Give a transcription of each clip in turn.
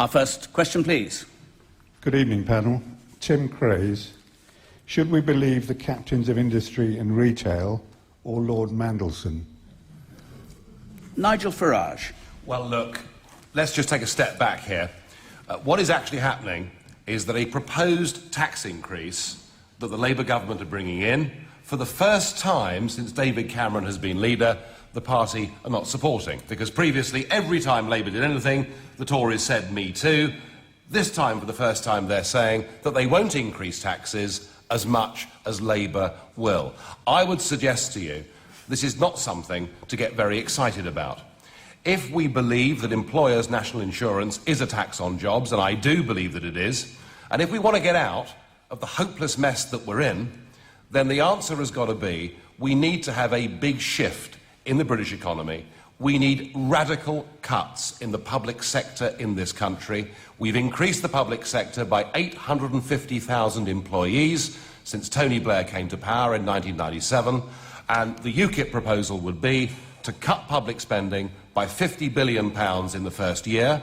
Our first question, please. Good evening, panel. Tim Craze. Should we believe the captains of industry and retail or Lord Mandelson? Nigel Farage. Well, look, let's just take a step back here. What is actually happening is that a proposed tax increase that the Labour government are bringing in, for the first time since David Cameron has been leader, the party are not supporting. Because previously, every time Labour did anything, the Tories said, me too. This time, for the first time, they're saying that they won't increase taxes as much as Labour will. I would suggest to you, this is not something to get very excited about. If we believe that employers' national insurance is a tax on jobs, and I do believe that it is, and if we want to get out of the hopeless mess that we're in, then the answer has got to be we need to have a big shift in the British economy. We need radical cuts in the public sector in this country. We've increased the public sector by 850,000 employees since Tony Blair came to power in 1997, and the UKIP proposal would be to cut public spending by £50 billion in the first year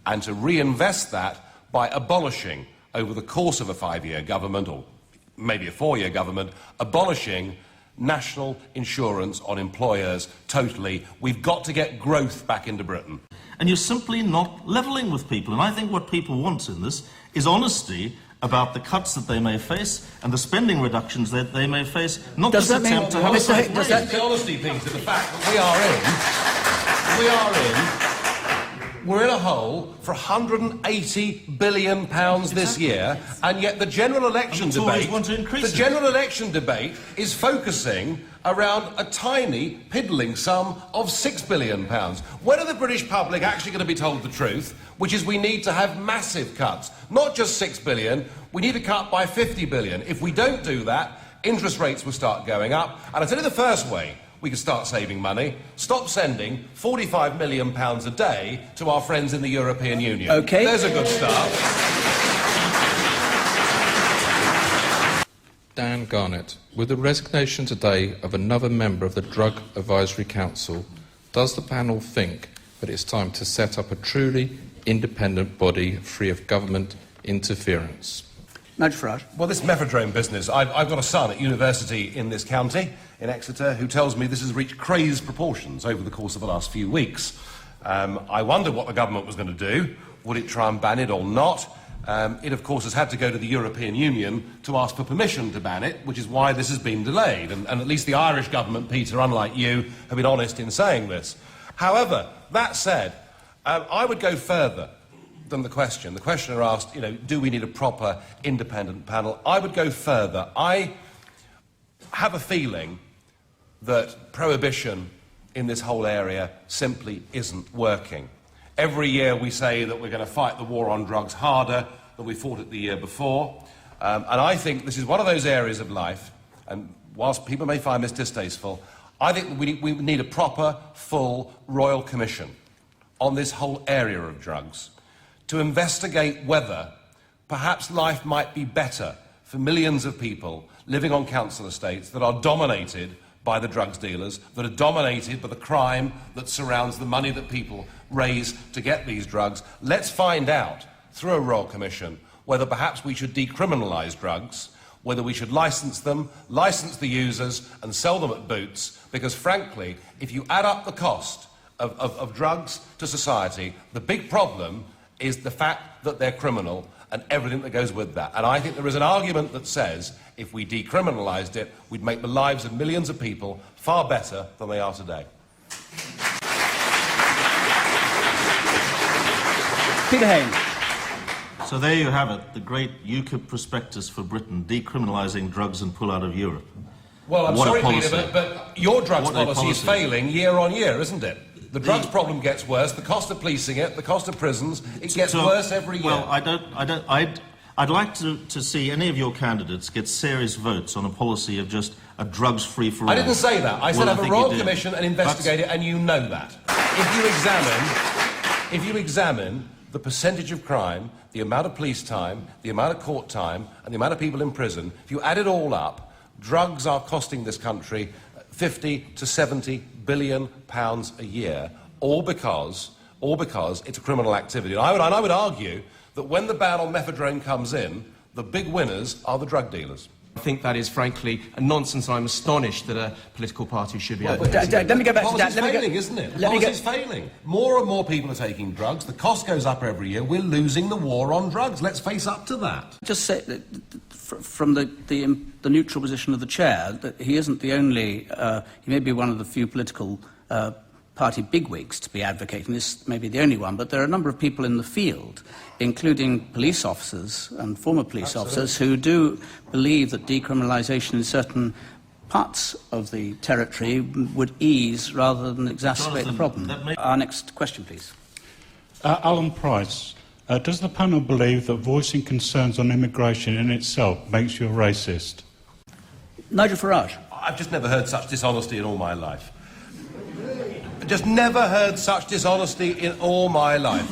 and to reinvest that by abolishing, over the course of a 5-year government, or maybe a 4-year government, abolishing national insurance on employers totally. We've got to get growth back into Britain. And you're simply not levelling with people. And I think what people want in this is honesty about the cuts that they may face and the spending reductions that they may face, not this attempt to have a... The honesty thing to the fact that we're in a hole for £180 billion this year, and yet the general election debate is focusing around a tiny, piddling sum of £6 billion. When are the British public actually going to be told the truth, which is we need to have massive cuts, not just £6 billion, we need to cut by £50 billion. If we don't do that, interest rates will start going up, and I'll tell you the first way we can start saving money: stop sending £45 million a day to our friends in the European Union. OK. There's a good start. Dan Garnett, with the resignation today of another member of the Drug Advisory Council, does the panel think that it's time to set up a truly independent body free of government interference? Nigel Farage. Well, this mephedrone business, I've got a son at university in this county, in Exeter, who tells me this has reached crazed proportions over the course of the last few weeks. I wondered what the government was going to do. Would it try and ban it or not? It, of course, has had to go to the European Union to ask for permission to ban it, which is why this has been delayed. And at least the Irish government, Peter, unlike you, have been honest in saying this. However, that said, I would go further than the question. The questioner asked, do we need a proper independent panel? I would go further. I have a feeling that prohibition in this whole area simply isn't working. Every year we say that we're going to fight the war on drugs harder than we fought it the year before. And I think this is one of those areas of life, and whilst people may find this distasteful, I think we need a proper, full Royal Commission on this whole area of drugs to investigate whether perhaps life might be better for millions of people living on council estates that are dominated by the drugs dealers, that are dominated by the crime that surrounds the money that people raise to get these drugs. Let's find out, through a Royal Commission, whether perhaps we should decriminalise drugs, whether we should licence them, licence the users and sell them at Boots, because frankly, if you add up the cost of drugs to society, the big problem is the fact that they're criminal and everything that goes with that. And I think there is an argument that says if we decriminalised it, we'd make the lives of millions of people far better than they are today. Peter Hain. So there you have it, the great UKIP prospectus for Britain, decriminalising drugs and pull out of Europe. Well, I'm sorry, Peter, but your drugs policy is failing year on year, isn't it? The drugs problem gets worse, the cost of policing it, the cost of prisons, it gets worse every year. Well, I'd like to see any of your candidates get serious votes on a policy of just a drugs free-for-all. I didn't say that. I said have a Royal Commission and investigate it, and you know that. If you examine the percentage of crime, the amount of police time, the amount of court time, and the amount of people in prison, if you add it all up, drugs are costing this country 50 to 70 billion pounds a year, all because or because it's a criminal activity. And I would argue that when the ban on mephedrone comes in, the big winners are the drug dealers. I think that is, frankly, a nonsense. I'm astonished that a political party should be Let me go back to that. Policy's failing, isn't it? Policy's failing. More and more people are taking drugs. The cost goes up every year. We're losing the war on drugs. Let's face up to that. Just say that from the neutral position of the chair that he isn't the only. He may be one of the few political party bigwigs to be advocating this. May be the only one, but there are a number of people in the field, including police officers and former police officers, who do believe that decriminalisation in certain parts of the territory would ease rather than exacerbate the problem. Our next question, please. Alan Price, does the panel believe that voicing concerns on immigration in itself makes you a racist? Nigel Farage. I've just never heard such dishonesty in all my life. Just never heard such dishonesty in all my life.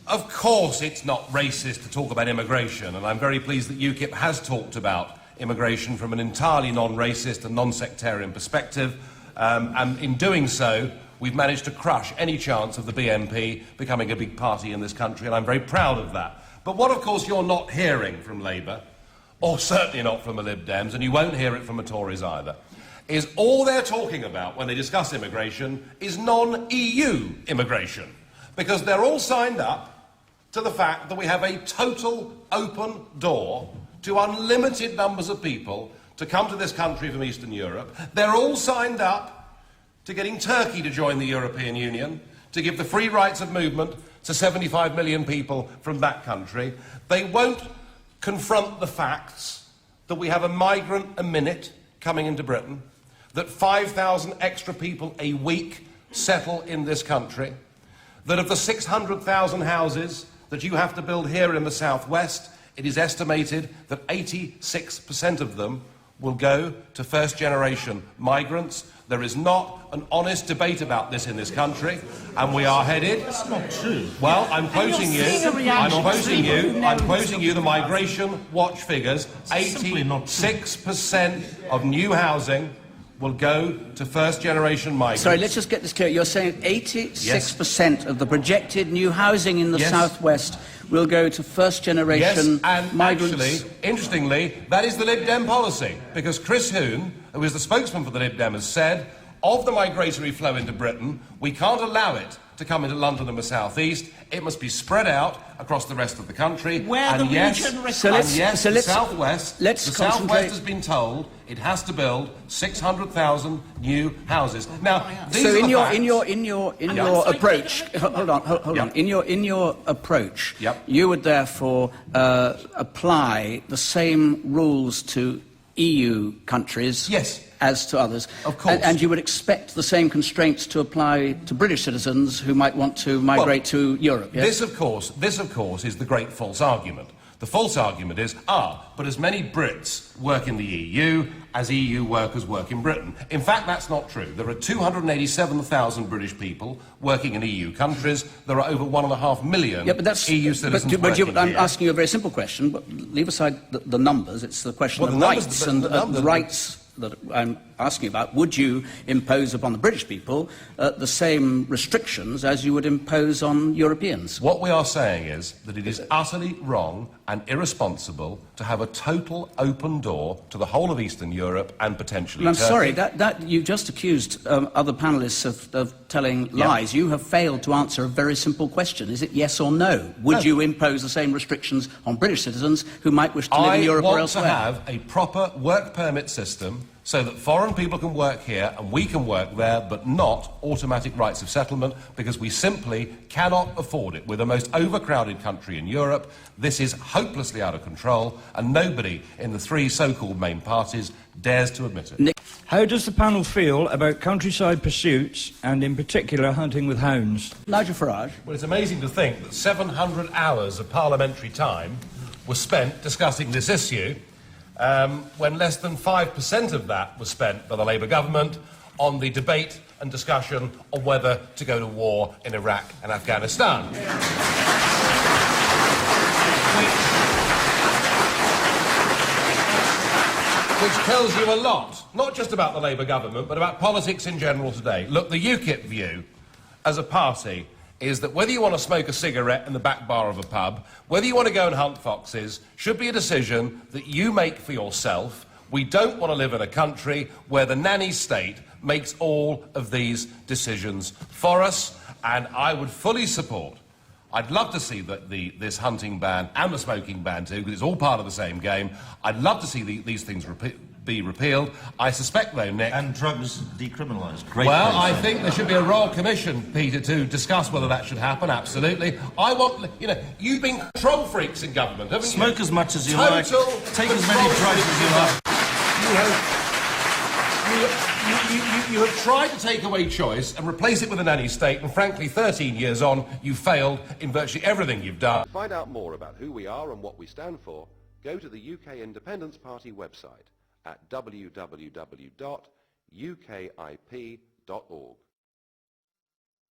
Of course it's not racist to talk about immigration, and I'm very pleased that UKIP has talked about immigration from an entirely non-racist and non-sectarian perspective, and in doing so, we've managed to crush any chance of the BNP becoming a big party in this country, and I'm very proud of that. But what, of course, you're not hearing from Labour, or certainly not from the Lib Dems, and you won't hear it from the Tories either, is all they're talking about when they discuss immigration is non-EU immigration. Because they're all signed up to the fact that we have a total open door to unlimited numbers of people to come to this country from Eastern Europe. They're all signed up to getting Turkey to join the European Union, to give the free rights of movement to 75 million people from that country. They won't confront the facts that we have a migrant a minute coming into Britain, that 5,000 extra people a week settle in this country, that of the 600,000 houses that you have to build here in the southwest, it is estimated that 86% of them will go to first-generation migrants. There is not an honest debate about this in this country, and we are headed... That's not true. Well, I'm quoting you the Migration Watch figures. 86% of new housing will go to first-generation migrants. Sorry, let's just get this clear. You're saying 86% of the projected new housing in the southwest will go to first-generation migrants? Actually, interestingly, that is the Lib Dem policy, because Chris Huhne, who is the spokesman for the Lib Dem, has said, of the migratory flow into Britain, we can't allow it to come into London and the south east. It must be spread out across the rest of the country. The southwest has been told it has to build 600,000 new houses. Now, these are in your approach, hold on. In your approach, you would therefore apply the same rules to EU countries. Yes. As to others. Of course. And you would expect the same constraints to apply to British citizens who might want to migrate to Europe, yes? This, of course, is the great false argument. The false argument is, but as many Brits work in the EU as EU workers work in Britain. In fact, that's not true. There are 287,000 British people working in EU countries. There are over 1.5 million EU citizens working here. I'm asking you a very simple question, but leave aside the numbers. It's the question of rights the rights that I'm asking about. Would you impose upon the British people the same restrictions as you would impose on Europeans? What we are saying is that it is utterly wrong and irresponsible to have a total open door to the whole of Eastern Europe and potentially I'm Turkey. sorry, that you just accused other panellists of telling lies. You have failed to answer a very simple question. Is it yes or no? Would you impose the same restrictions on British citizens who might wish to live in Europe or elsewhere? I want to have a proper work permit system so that foreign people can work here and we can work there, but not automatic rights of settlement, because we simply cannot afford it. We're the most overcrowded country in Europe. This is hopelessly out of control, and nobody in the three so-called main parties dares to admit it. How does the panel feel about countryside pursuits, and in particular hunting with hounds? Nigel Farage. Well, it's amazing to think that 700 hours of parliamentary time was spent discussing this issue, when less than 5% of that was spent by the Labour government on the debate and discussion on whether to go to war in Iraq and Afghanistan. Which tells you a lot, not just about the Labour government, but about politics in general today. Look, the UKIP view as a party is that whether you want to smoke a cigarette in the back bar of a pub, whether you want to go and hunt foxes, should be a decision that you make for yourself. We don't want to live in a country where the nanny state makes all of these decisions for us, and I would fully support. I'd love to see this hunting ban and the smoking ban too, because it's all part of the same game. I'd love to see these things be repealed. I suspect, though, Nick... And drugs decriminalised. Well, I think there should be a royal commission, Peter, to discuss whether that should happen, absolutely. I want... You know, you've been control freaks in government, haven't you? Smoke as much as you like. Take as many drugs as you like. You have tried to take away choice and replace it with a nanny state, and frankly, 13 years on, you've failed in virtually everything you've done. To find out more about who we are and what we stand for, go to the UK Independence Party website at www.ukip.org.